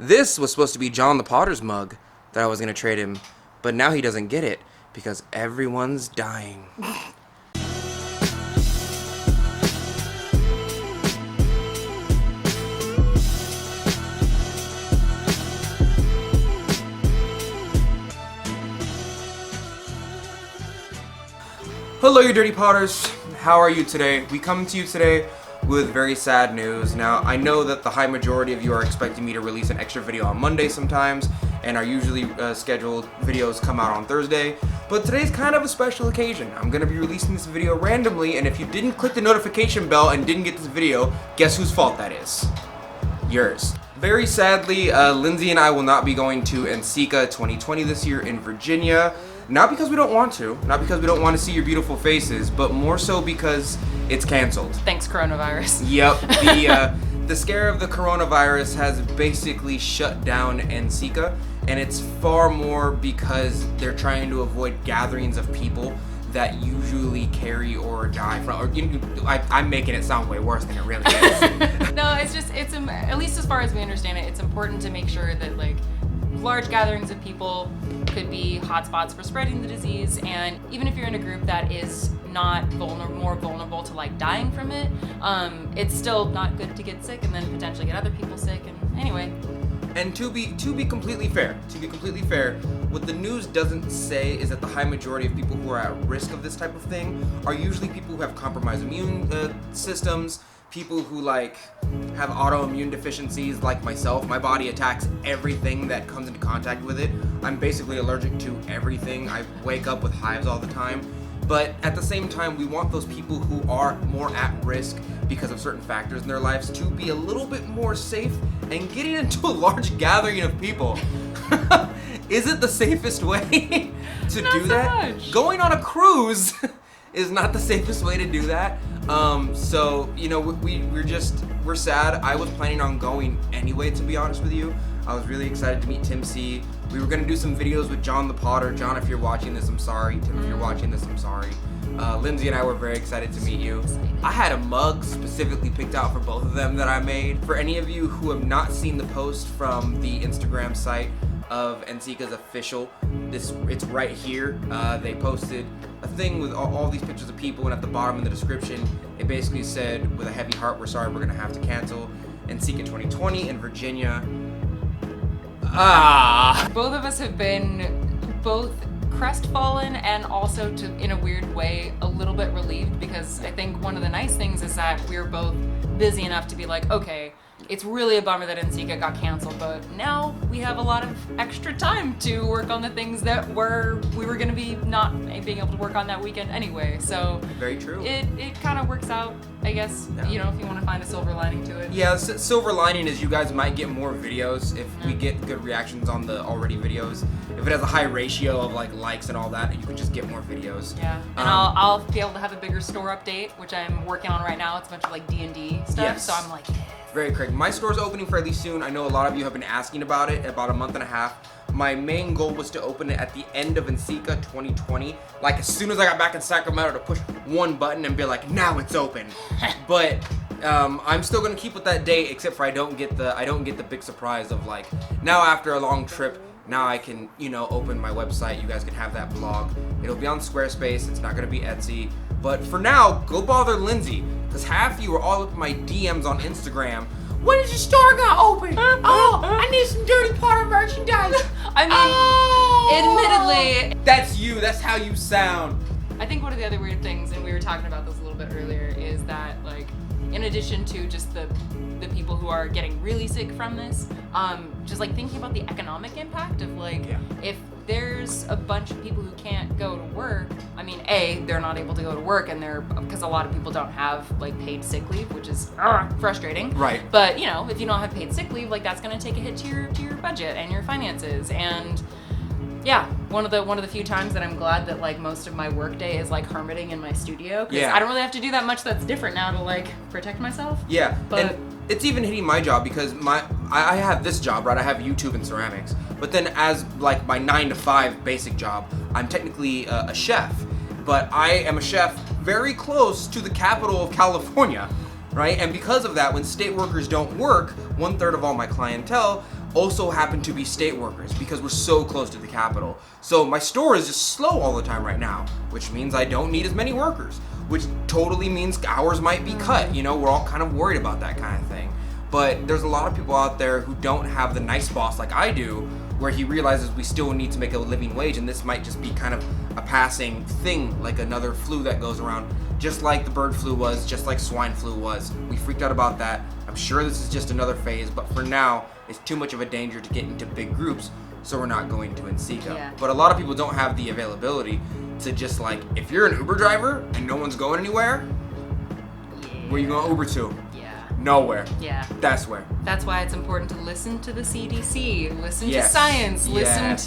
This was supposed to be John the Potter's mug that I was going to trade him, but now he doesn't get it because everyone's dying. Hello, you dirty potters. How are you today? We come to you today with very sad news. Now, I know that the high majority of you are expecting me to release an extra video on Monday sometimes, and our usually scheduled videos come out on Thursday, but today's kind of a special occasion. I'm gonna be releasing this video randomly, and if you didn't click the notification bell and didn't get this video, guess whose fault that is? Yours. Very sadly, Lindsey and I will not be going to Nceca 2020 this year in Virginia. Not because we don't want to, not because we don't want to see your beautiful faces, but more so because it's canceled. Thanks, coronavirus. Yep, the scare of the coronavirus has basically shut down Nceca, and it's far more because they're trying to avoid gatherings of people that usually carry or die from. Or, I'm making it sound way worse than it really is. No, it's at least as far as we understand it, it's important to make sure that large gatherings of people could be hotspots for spreading the disease, and even if you're in a group that is not more vulnerable to dying from it, it's still not good to get sick and then potentially get other people sick. And anyway. And to be completely fair, what the news doesn't say is that the high majority of people who are at risk of this type of thing are usually people who have compromised immune systems, people who have autoimmune deficiencies like myself. My body attacks everything that comes into contact with it. I'm basically allergic to everything. I wake up with hives all the time. But at the same time, we want those people who are more at risk because of certain factors in their lives to be a little bit more safe, and getting into a large gathering of people isn't the safest way to not do so that. Much. Going on a cruise is not the safest way to do that. So, we're sad. I was planning on going anyway, to be honest with you. I was really excited to meet Tim C. We were gonna do some videos with John the Potter. John, if you're watching this, I'm sorry. Tim, if you're watching this, I'm sorry. Lindsey and I were very excited to meet you. I had a mug specifically picked out for both of them that I made. For any of you who have not seen the post from the Instagram site of Nceca's official, it's right here. They posted a thing with all these pictures of people, and at the bottom in the description, it basically said, with a heavy heart, we're sorry, we're gonna have to cancel Nceca 2020 in Virginia. Both of us have been both crestfallen and also, in a weird way, a little bit relieved, because I think one of the nice things is that we're both busy enough to be okay, it's really a bummer that Nceca got canceled, but now we have a lot of extra time to work on the things that we were going to be not being able to work on that weekend anyway. So very true. It kind of works out, I guess. Yeah. If you want to find a silver lining to it. Yeah, silver lining is you guys might get more videos if we get good reactions on the already videos. If it has a high ratio of likes and all that, you can just get more videos. Yeah, and I'll be able to have a bigger store update, which I'm working on right now. It's a bunch of D&D stuff. Yes. So I'm Very correct. My store's opening fairly soon. I know a lot of you have been asking about it, about a month and a half. My main goal was to open it at the end of Nceca 2020. As soon as I got back in Sacramento, to push one button and be now it's open. But I'm still gonna keep with that date, except for I don't get the big surprise of now after a long trip, now I can open my website. You guys can have that blog. It'll be on Squarespace. It's not gonna be Etsy. But for now, go bother Lindsey, because half of you are all up in my DMs on Instagram. When is your store gonna open? I need some Dirty Potter merchandise. Admittedly, that's you. That's how you sound. I think one of the other weird things, and we were talking about this a little bit earlier, is that in addition to just the people who are getting really sick from this, just thinking about the economic impact of if there's a bunch of people who can't go to work. I mean, they're not able to go to work, and because a lot of people don't have paid sick leave, which is frustrating. Right. But if you don't have paid sick leave, that's going to take a hit to your budget and your finances. And yeah, one of the few times that I'm glad that like most of my work day is like hermiting in my studio, because I don't really have to do that much that's different now to like protect myself. Yeah, but and it's even hitting my job because I have this job, right? I have YouTube and ceramics, but then as like my 9 to 5 basic job, I'm technically a chef, but I am a chef very close to the capital of California, right? And because of that, when state workers don't work, 1/3 of all my clientele also happen to be state workers because we're so close to the Capitol. So my store is just slow all the time right now, which means I don't need as many workers, which totally means hours might be cut. You know, we're all kind of worried about that kind of thing. But there's a lot of people out there who don't have the nice boss like I do, where he realizes we still need to make a living wage, and this might just be kind of a passing thing, like another flu that goes around, just like the bird flu was, just like swine flu was. We freaked out about that. I'm sure this is just another phase, but for now, it's too much of a danger to get into big groups, so we're not going to Nceca. Yeah. But a lot of people don't have the availability to just like, if you're an Uber driver and no one's going anywhere, where you going Uber to? Nowhere. Yeah. That's where. That's why it's important to listen to the CDC, listen to Yes. science, Yes.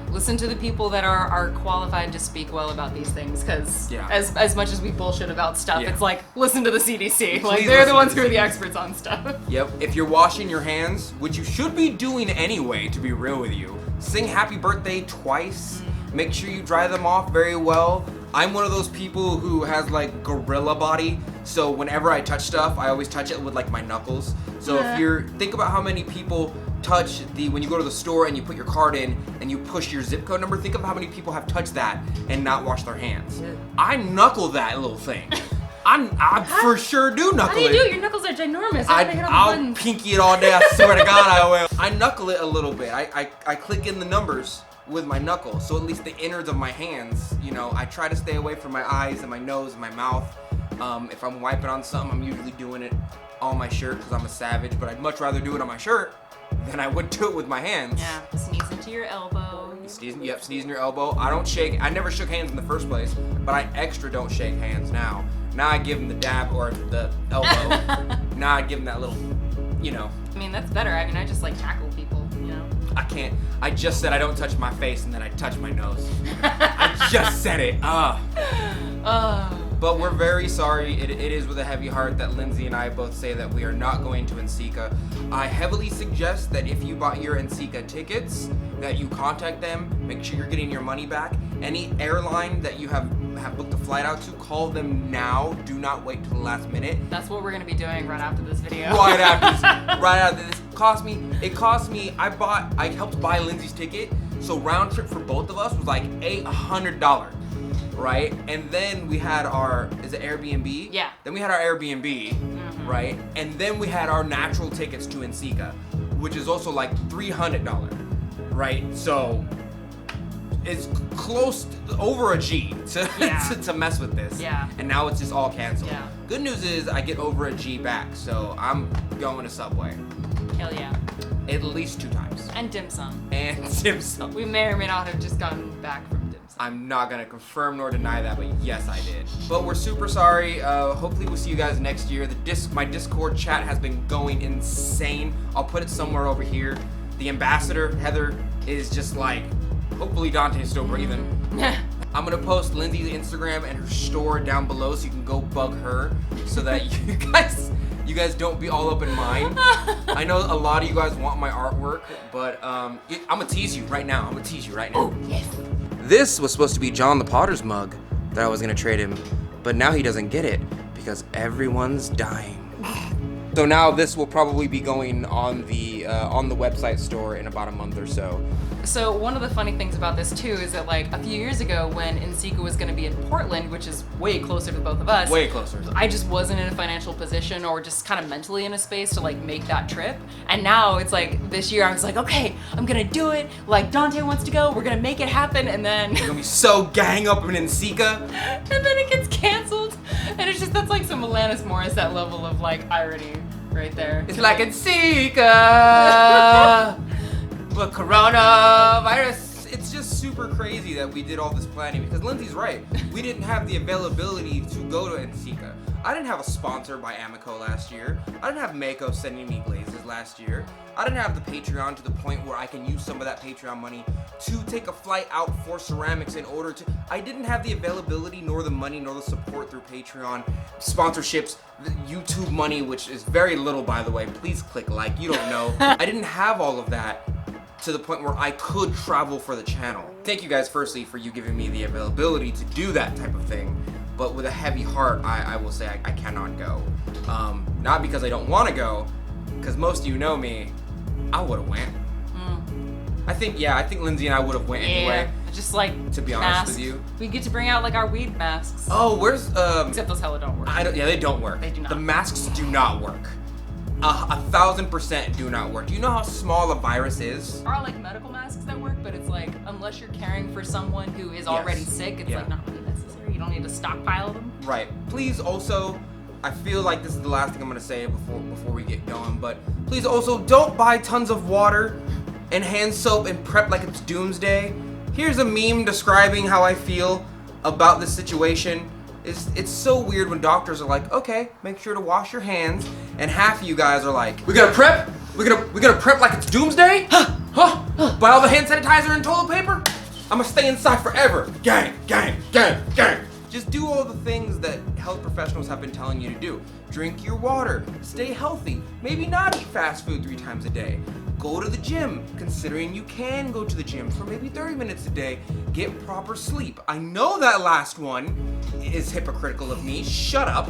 listen to the people that are qualified to speak well about these things. Because Yeah. as much as we bullshit about stuff, Yeah. it's like listen to the CDC. Like Please they're the listen ones to who the are the CDC. experts on stuff. Yep. If you're washing your hands, which you should be doing anyway, to be real with you, sing happy birthday twice. Make sure you dry them off very well. I'm one of those people who has like gorilla body, so whenever I touch stuff, I always touch it with like my knuckles. So if you're, think about how many people touch when you go to the store and you put your card in and you push your zip code number, think of how many people have touched that and not washed their hands. Yeah. I knuckle that little thing. I for sure do knuckle How do you it. do it? Your knuckles are ginormous. How do they hit all the I'll buttons? pinky it all day. I swear to God, I will. I knuckle it a little bit. I click in the numbers with my knuckle, so at least the innards of my hands, you know, I try to stay away from my eyes and my nose and my mouth. If I'm wiping on something, I'm usually doing it on my shirt because I'm a savage, but I'd much rather do it on my shirt than I would do it with my hands. Yeah, sneeze into your elbow. Sneeze in your elbow. I don't shake. I never shook hands in the first place, but I extra don't shake hands now. Now I give them the dab or the elbow. Now I give them that little, you know. I mean, that's better. I mean, I just like tackle people, you know? I can't. I just said I don't touch my face and then I touch my nose. I just said it. But we're very sorry. It is with a heavy heart that Lindsey and I both say that we are not going to Nceca. I heavily suggest that if you bought your Nceca tickets, that you contact them, make sure you're getting your money back. Any airline that you have booked a flight out to, call them now. Do not wait till the last minute. That's what we're gonna be doing right after this video. Right after this. It cost me, I helped buy Lindsey's ticket, so round trip for both of us was like $800, right? And then we had is it Airbnb? Yeah. Then we had our Airbnb, right? And then we had our natural tickets to Nceca, which is also like $300, right? So it's close to, over a G to mess with this. Yeah. And now it's just all canceled. Yeah. Good news is I get over a G back, so I'm going to Subway Hell yeah. at least 2 times. And dim sum. And dim sum. We may or may not have just gotten back from dim sum. I'm not gonna confirm nor deny that, but yes, I did. But we're super sorry. Hopefully we'll see you guys next year. My Discord chat has been going insane. I'll put it somewhere over here. The ambassador, Heather, is just like, hopefully Donte's still breathing. I'm gonna post Lindsey's Instagram and her store down below so you can go bug her so that you guys don't be all up in mine. I know a lot of you guys want my artwork, but I'm gonna tease you right now. Oh, yes. This was supposed to be John the Potter's mug that I was gonna trade him, but now he doesn't get it because everyone's dying. So now this will probably be going on the website store in about a month or so. So one of the funny things about this too is that like a few years ago when Nceca was going to be in Portland, which is way closer to both of us. Way closer. I just wasn't in a financial position or just kind of mentally in a space to like make that trip. And now it's like this year I was like, okay, I'm gonna do it. Like Donte wants to go, we're gonna make it happen, and then You're gonna be so gang up in Nceca. and then it gets canceled. And it's just that's like some Alanis Morissette level of like irony right there. It's like Nceca, but coronavirus. It's just super crazy that we did all this planning because Lindsey's right. We didn't have the availability to go to Nceca. I didn't have a sponsor by Amico last year. I didn't have Mako sending me glazes last year. I didn't have the Patreon to the point where I can use some of that Patreon money to take a flight out for ceramics in order to. I didn't have the availability, nor the money, nor the support through Patreon, sponsorships, the YouTube money, which is very little, by the way. Please click like, you don't know. I didn't have all of that to the point where I could travel for the channel. Thank you guys, firstly, for you giving me the availability to do that type of thing. But with a heavy heart, I will say I cannot go. Not because I don't want to go, because most of you know me. I would have went. I think Lindsey and I would have went anyway. Just like to be honest with you, we get to bring out like our weed masks. Oh, where's Except those hella don't work. Yeah, they don't work. They do not. The masks do not work. 1,000% do not work. Do you know how small a virus is? There are like medical masks that work, but it's like unless you're caring for someone who is already sick, it's like not really necessary. You don't need to stockpile them. Right. Please also, I feel like this is the last thing I'm gonna say before we get going, but please also don't buy tons of water and hand soap and prep like it's doomsday. Here's a meme describing how I feel about this situation. It's so weird when doctors are like, okay, make sure to wash your hands, and half of you guys are like, we gotta prep? We gotta prep like it's doomsday? Huh? Buy all the hand sanitizer and toilet paper? I'ma stay inside forever. Gang, gang, gang, gang. Just do all the things that health professionals have been telling you to do. Drink your water, stay healthy, maybe not eat fast food 3 times a day. Go to the gym, considering you can go to the gym for maybe 30 minutes a day. Get proper sleep. I know that last one is hypocritical of me. Shut up.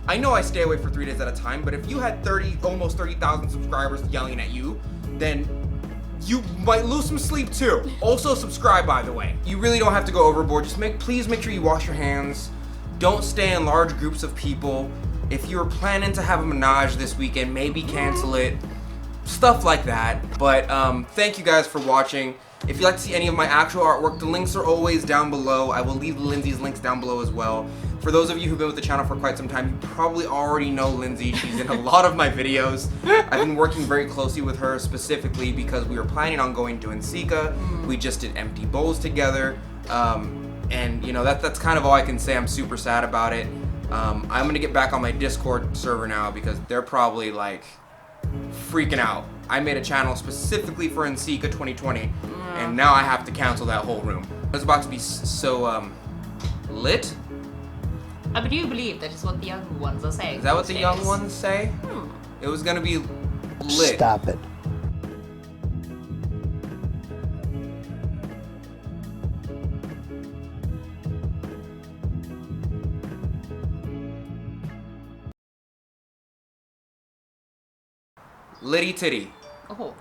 I know I stay awake for 3 days at a time, but if you had almost 30,000 subscribers yelling at you, then you might lose some sleep too. Also subscribe, by the way. You really don't have to go overboard. Just please make sure you wash your hands. Don't stay in large groups of people. If you're planning to have a menage this weekend, maybe cancel it. Stuff like that. But thank you guys for watching. If you'd like to see any of my actual artwork, the links are always down below. I will leave Lindsey's links down below as well. For those of you who've been with the channel for quite some time, you probably already know Lindsey. She's in a lot of my videos. I've been working very closely with her specifically because we were planning on going to Nceca. We just did empty bowls together. And you know, that's kind of all I can say. I'm super sad about it. I'm gonna get back on my Discord server now because they're probably like freaking out. I made a channel specifically for Nceca 2020, and now I have to cancel that whole room. It's about to be so lit. I do believe that is what the young ones are saying. Is that what the young ones say? It was gonna be lit. Stop it. Litty titty. Oh.